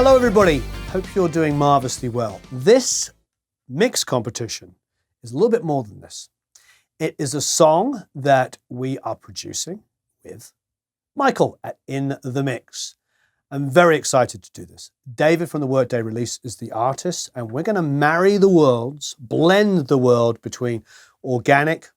Hello everybody, hope you're doing marvelously well. This mix competition is a little bit more than this. It is a song that we are producing with Michael at In The Mix. I'm very excited to do this. David from the Workday release is the artist, and we're going to marry the worlds, blend the world between organic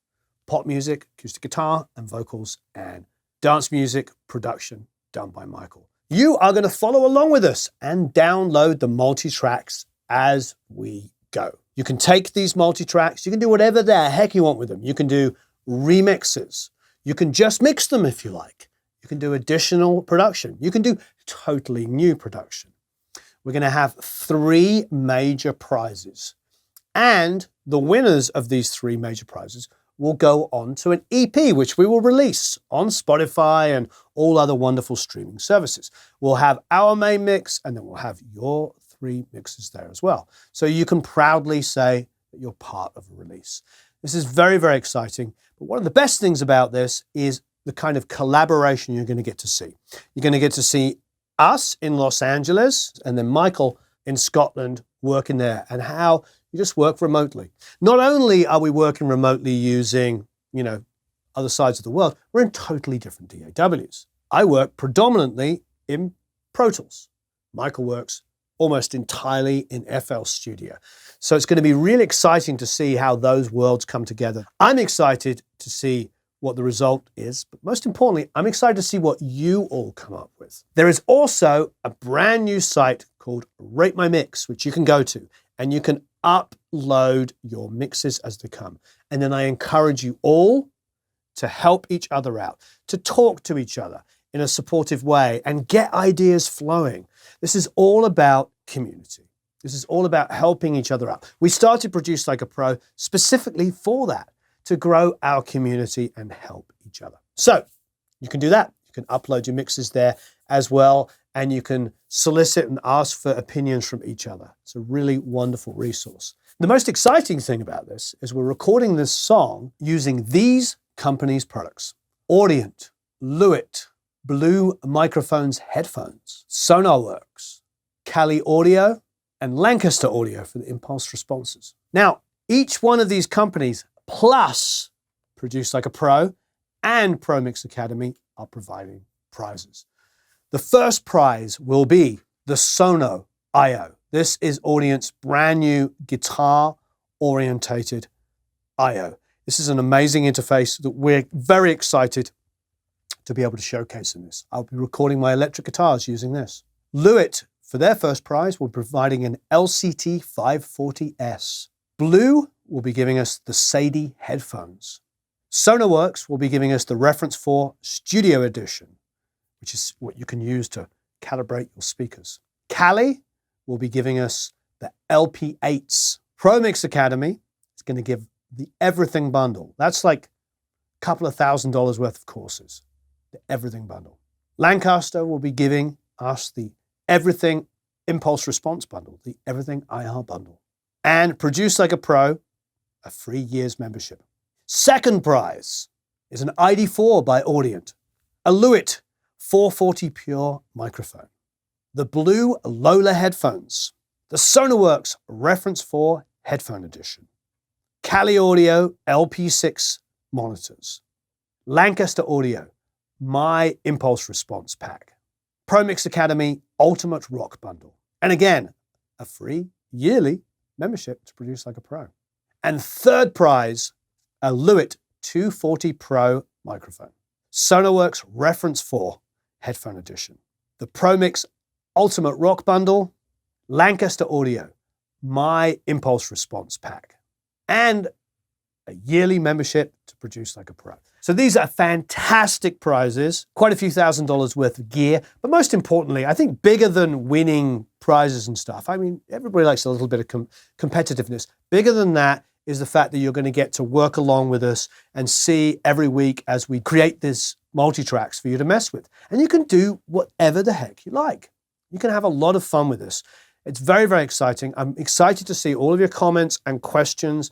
pop music, acoustic guitar and vocals, and dance music production done by Michael. You are going to follow along with us and download the multi-tracks as we go. You can take these multi-tracks, you can do whatever the heck you want with them. You can do remixes. You can just mix them if you like. You can do additional production. You can do totally new production. We're going to have 3 major prizes. And the winners of these 3 major prizes will go on to an EP, which we will release on Spotify and all other wonderful streaming services. We'll have our main mix, and then we'll have your 3 mixes there as well. So you can proudly say that you're part of a release. This is very, very exciting. But one of the best things about this is the kind of collaboration you're going to get to see. You're going to get to see us in Los Angeles, and then Michael in Scotland working there, and how you just work remotely. Not only are we working remotely using, other sides of the world, we're in totally different DAWs. I work predominantly in Pro Tools. Michael works almost entirely in FL Studio. So it's going to be really exciting to see how those worlds come together. I'm excited to see what the result is, but most importantly, I'm excited to see what you all come up with. There is also a brand new site called Rate My Mix, which you can go to, and you can upload your mixes as they come. And then I encourage you all to help each other out, to talk to each other in a supportive way and get ideas flowing. This is all about community. This is all about helping each other out. We started Produce Like a Pro specifically for that, to grow our community and help each other. So you can do that. You can upload your mixes there as well, and you can solicit and ask for opinions from each other. It's a really wonderful resource. The most exciting thing about this is we're recording this song using these companies' products: Audient, Huart, Blue Microphones headphones, Sonarworks, Cali Audio, and Lancaster Audio for the impulse responses. Now, each one of these companies plus Produce Like a Pro and Pro Mix Academy are providing prizes. The first prize will be the Sono IO. This is Audient's brand new guitar-orientated IO. This is an amazing interface that we're very excited to be able to showcase in this. I'll be recording my electric guitars using this. Huart, for their first prize, will be providing an LCT 540S. Blue will be giving us the Sadie headphones. Sonarworks will be giving us the Reference 4 Studio Edition, which is what you can use to calibrate your speakers. Cali will be giving us the LP8s. Pro Mix Academy is going to give the Everything Bundle. That's like a couple of $1,000s worth of courses. The Everything Bundle. Lancaster will be giving us the Everything Impulse Response Bundle, the Everything IR Bundle. And Produce Like a Pro, a free year's membership. Second prize is an ID4 by Audient, a Huart 440 Pure microphone, the Blue Lola headphones, the Sonarworks Reference 4 headphone edition, Cali Audio LP6 monitors, Lancaster Audio My Impulse Response Pack, Pro Mix Academy Ultimate Rock Bundle, and again, a free yearly membership to Produce Like a Pro. And third prize, a Huart 240 Pro microphone, Sonarworks Reference 4 headphone edition, the Pro Mix Ultimate Rock Bundle, Lancaster Audio My Impulse Response Pack, and a yearly membership to Produce Like a Pro. So these are fantastic prizes, quite a few $1,000s worth of gear, but most importantly, I think bigger than winning prizes and stuff. I mean, everybody likes a little bit of competitiveness. Bigger than that is the fact that you're going to get to work along with us and see every week as we create this multi-tracks for you to mess with. And you can do whatever the heck you like. You can have a lot of fun with this. It's very, very exciting. I'm excited to see all of your comments and questions.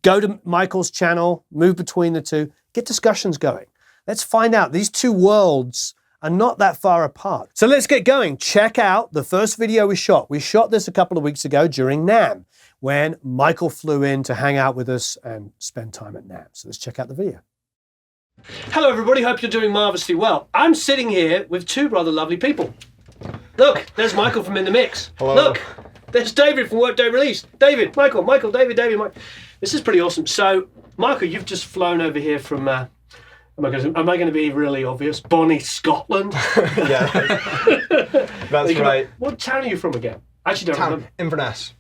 Go to Michael's channel, move between the two, get discussions going. Let's find out. These two worlds are not that far apart. So let's get going. Check out the first video we shot. We shot this a couple of weeks ago during NAMM, when Michael flew in to hang out with us and spend time at NAMM. So let's check out the video. Hello everybody, hope you're doing marvelously well. I'm sitting here with two rather lovely people. Look, there's Michael from In The Mix. Hello. Look, there's David from Work Day Release. David, Michael, David, Mike. This is pretty awesome. So, Michael, you've just flown over here from, am I going to be really obvious? Bonnie, Scotland? Yeah, that's right. What town are you from again? I actually don't remember. Inverness.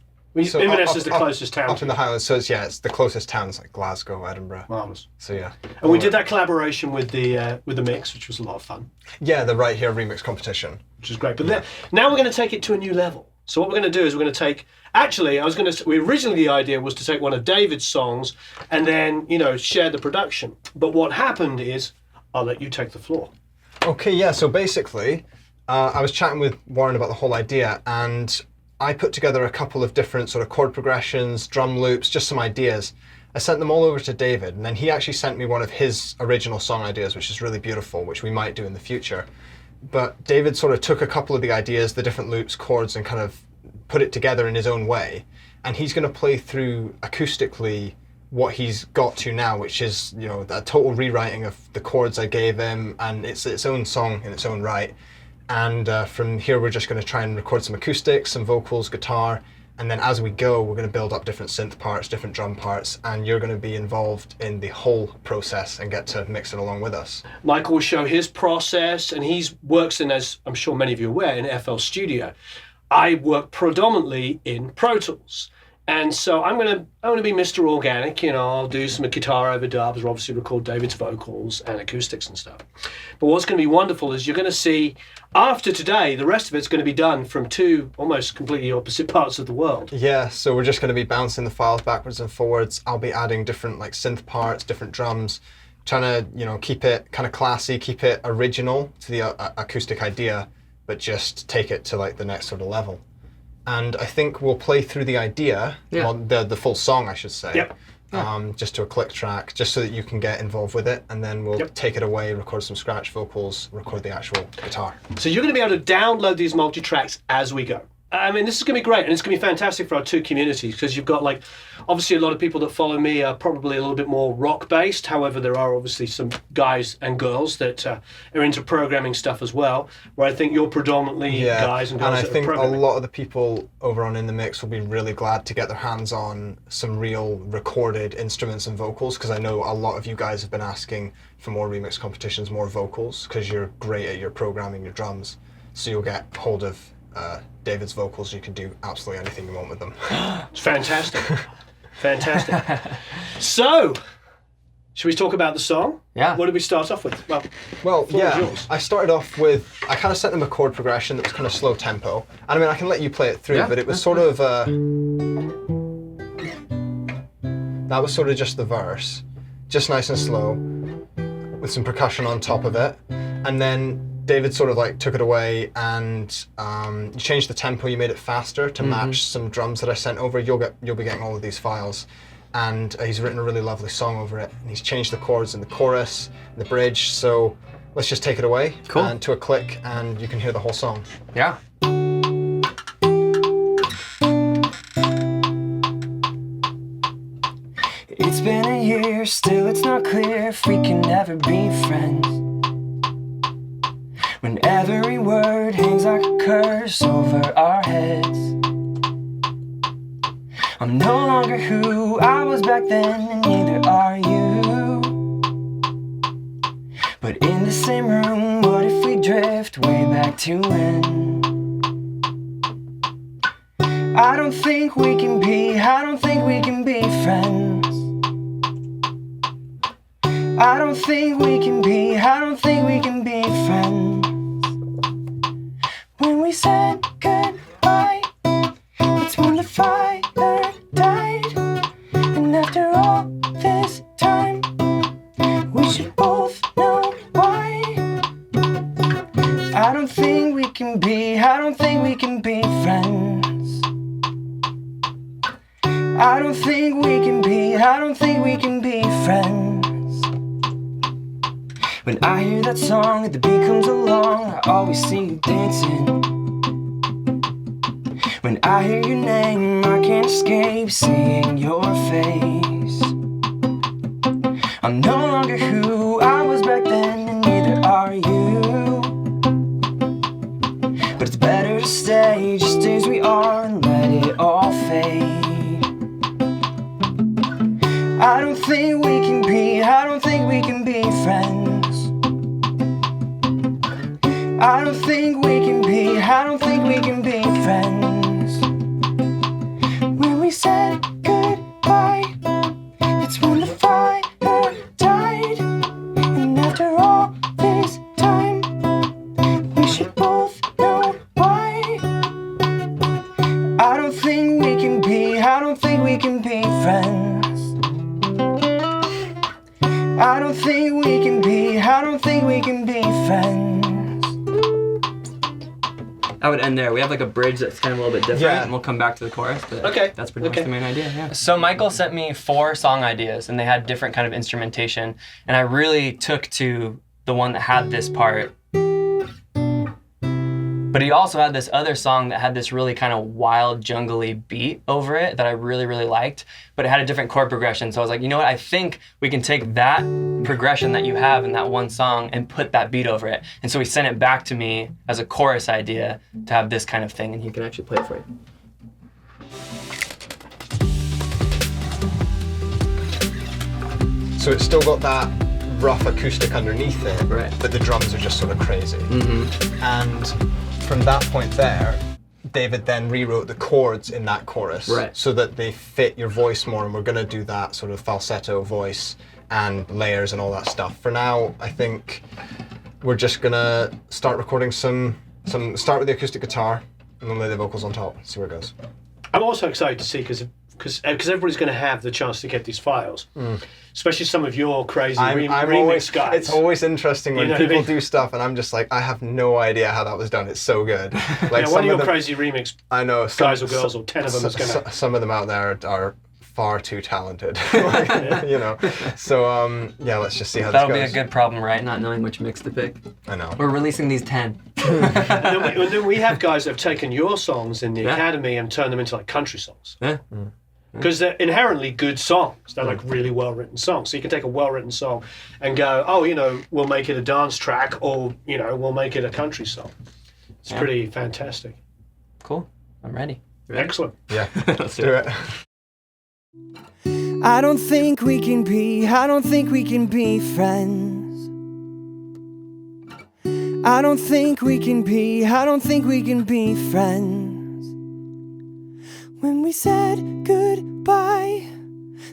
So Inverness is the closest town. Up in the Highlands, so it's the closest towns like Glasgow, Edinburgh. Marvellous. So yeah. And we did that collaboration with the mix, which was a lot of fun. Yeah, the Right Here remix competition. Which is great. But now we're going to take it to a new level. So what we're going to do is we're going to take, actually, originally the idea was to take one of David's songs and then, share the production. But what happened is, I'll let you take the floor. Okay, yeah, so basically, I was chatting with Warren about the whole idea, and I put together a couple of different sort of chord progressions, drum loops, just some ideas. I sent them all over to David, and then he actually sent me one of his original song ideas, which is really beautiful, which we might do in the future. But David sort of took a couple of the ideas, the different loops, chords, and kind of put it together in his own way. And he's going to play through acoustically what he's got to now, which is, a total rewriting of the chords I gave him, and it's its own song in its own right. And from here, we're just going to try and record some acoustics, some vocals, guitar, and then as we go, we're going to build up different synth parts, different drum parts, and you're going to be involved in the whole process and get to mix it along with us. Michael will show his process, and he works in, as I'm sure many of you are aware, in FL Studio. I work predominantly in Pro Tools. And so I'm going to be Mr. Organic, I'll do some guitar overdubs, or obviously record David's vocals and acoustics and stuff. But what's going to be wonderful is you're going to see, after today, the rest of it's going to be done from two almost completely opposite parts of the world. Yeah, so we're just going to be bouncing the files backwards and forwards. I'll be adding different synth parts, different drums, trying to, keep it kind of classy, keep it original to the acoustic idea, but just take it to the next sort of level. And I think we'll play through the idea, the full song, I should say, just to a click track, just so that you can get involved with it, and then we'll take it away, record some scratch vocals, record the actual guitar. So you're going to be able to download these multi-tracks as we go. I mean, this is going to be great, and it's going to be fantastic for our two communities, because you've got, obviously a lot of people that follow me are probably a little bit more rock-based. However, there are obviously some guys and girls that are into programming stuff as well, where I think you're predominantly guys and girls that are programming. And I think a lot of the people over on In The Mix will be really glad to get their hands on some real recorded instruments and vocals, because I know a lot of you guys have been asking for more remix competitions, more vocals, because you're great at your programming, your drums, so you'll get hold of David's vocals. You can do absolutely anything you want with them. It's fantastic. Fantastic. So, should we talk about the song? Yeah. What did we start off with? Well, yeah, I started off with, I kind of sent them a chord progression that was kind of slow tempo. And I mean, I can let you play it through, but it was sort of, that was sort of just the verse, just nice and slow, with some percussion on top of it. And then David sort of took it away, and you changed the tempo. You made it faster to match some drums that I sent over. You'll be getting all of these files, and he's written a really lovely song over it. And he's changed the chords in the chorus, and the bridge. So let's just take it away, and to a click, and you can hear the whole song. Yeah. It's been a year, still it's not clear if we can ever be friends. When every word hangs like a curse over our heads. I'm no longer who I was back then, and neither are you. But in the same room, what if we drift way back to when? I don't think we can be friends. I don't think we can be friends. When we said goodbye, it's when the fire died. And after all this time, we should both know why. I don't think we can be friends. I don't think we can be friends. When I hear that song and the beat comes along, I always see you dancing. When I hear your name, I can't escape seeing your face. I'm no longer who I was back then, and neither are you. But it's better to stay just as we are and let it all fade. I don't think we can be friends. I don't think we can be friends. When we said goodbye, that's when the fire died. And after all this time, we should both know why. I don't think we can be friends. I don't think we can be friends. I would end there. We have like a bridge that's kind of a little bit different, and we'll come back to the chorus. But that's pretty much the main idea. Yeah. So Michael sent me 4 song ideas, and they had different kind of instrumentation, and I really took to the one that had this part. But he also had this other song that had this really kind of wild, jungly beat over it that I really, really liked, but it had a different chord progression. So I was like, you know what? I think we can take that progression that you have in that one song and put that beat over it. And so he sent it back to me as a chorus idea to have this kind of thing, and he can actually play it for you. So it's still got that rough acoustic underneath it, Right. but the drums are just sort of crazy. And from that point there, David then rewrote the chords in that chorus so that they fit your voice more, and we're going to do that sort of falsetto voice and layers and all that stuff. For now, I think we're just going to start recording start with the acoustic guitar and then lay the vocals on top, see where it goes. I'm also excited to see because everybody's going to have the chance to get these files, especially some of your crazy remix guys. It's always interesting when people what I mean? do stuff and I'm just like, I have no idea how that was done. It's so good. Like one of your crazy remix guys or girls, or 10 of them is going to... Some of them out there are far too talented, you know. So yeah, let's just see how this goes. That'll be a good problem, right? Not knowing which mix to pick. I know. We're releasing these 10. and then we have guys that have taken your songs in the academy and turned them into like country songs. Yeah. Because they're inherently good songs. They're like really well-written songs. So you can take a well-written song and go, oh, you know, we'll make it a dance track, or, you know, we'll make it a country song. It's pretty fantastic. Cool. I'm ready. Excellent. Yeah, let's do it. I don't think we can be friends. I don't think we can be friends. When we said goodbye,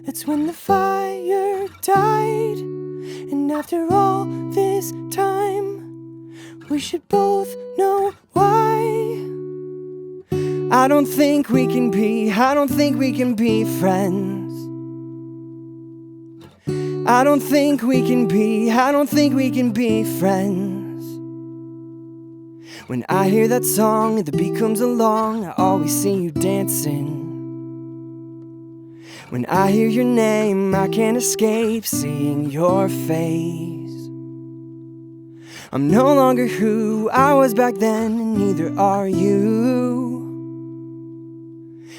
that's when the fire died. And after all this time, we should both know why. I don't think we can be friends. I don't think we can be friends. When I hear that song and the beat comes along, I always see you dancing. When I hear your name, I can't escape seeing your face. I'm no longer who I was back then, and neither are you.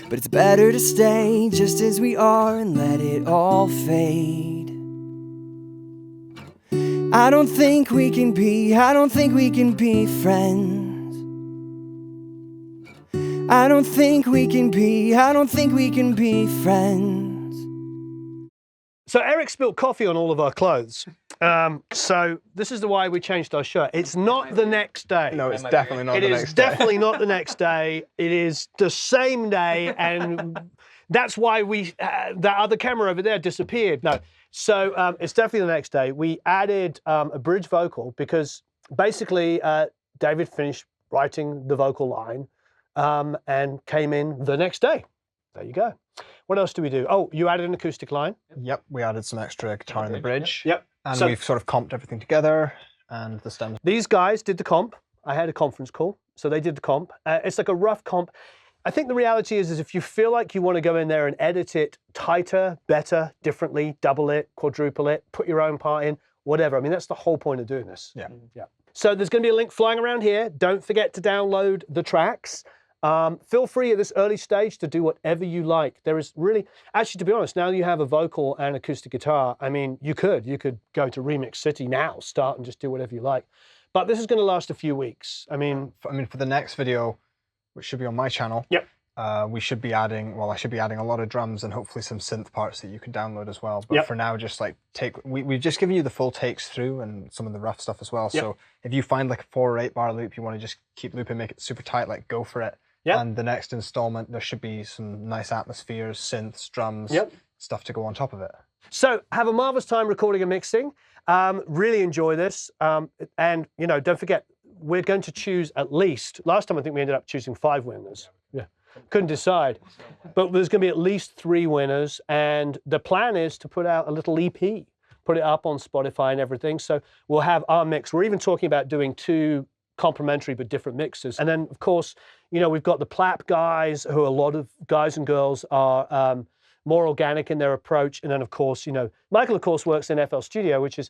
But it's better to stay just as we are and let it all fade. I don't think we can be friends. I don't think we can be friends. So Eric spilled coffee on all of our clothes. So this is the why we changed our shirt. It's not the next day. No, it's definitely not the next day. It is definitely not the next day. It is the same day, and that's why that other camera over there disappeared. No, so it's definitely the next day. We added a bridge vocal because basically David finished writing the vocal line and came in the next day. There you go. What else do we do? Oh, you added an acoustic line. Yep, we added some extra guitar in the bridge. Yep. And we've sort of comped everything together, and the stems. These guys did the comp. I had a conference call, so they did the comp. It's like a rough comp. I think the reality is if you feel like you want to go in there and edit it tighter, better, differently, double it, quadruple it, put your own part in, whatever. I mean, that's the whole point of doing this. Yeah. Yeah. So there's going to be a link flying around here. Don't forget to download the tracks. Feel free at this early stage to do whatever you like. There is really, actually, to be honest, now you have a vocal and acoustic guitar, I mean, you could go to Remix City now, start and just do whatever you like. But this is going to last a few weeks. I mean, for the next video, which should be on my channel, yep. we should be adding, well, I should be adding a lot of drums and hopefully some synth parts that you can download as well. But yep. for now, just like we've just given you the full takes through and some of the rough stuff as well. Yep. So if you find like a 4 or 8 bar loop, you want to just keep looping, make it super tight, like go for it. Yep. And the next installment, there should be some nice atmospheres, synths, drums, yep. stuff to go on top of it. So have a marvelous time recording and mixing. Really enjoy this. And, you know, don't forget, we're going to choose at least, last time I think we ended up choosing 5 winners. Yeah, couldn't decide. But there's going to be at least 3 winners. And the plan is to put out a little EP, put it up on Spotify and everything. So we'll have our mix. We're even talking about doing 2 complementary but different mixes. And then, of course, you know, we've got the Plap guys, who a lot of guys and girls are more organic in their approach. And then, of course, you know, Michael, of course, works in FL Studio, which is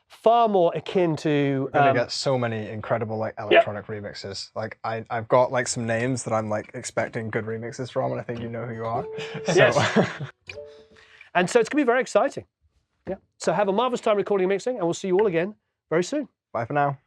far more akin to... We're gonna get so many incredible like electronic remixes. Like I've got like some names that I'm like expecting good remixes from, and I think you know who you are. So. Yes. And so it's gonna be very exciting. Yeah. So have a marvelous time recording and mixing, and we'll see you all again very soon. Bye for now.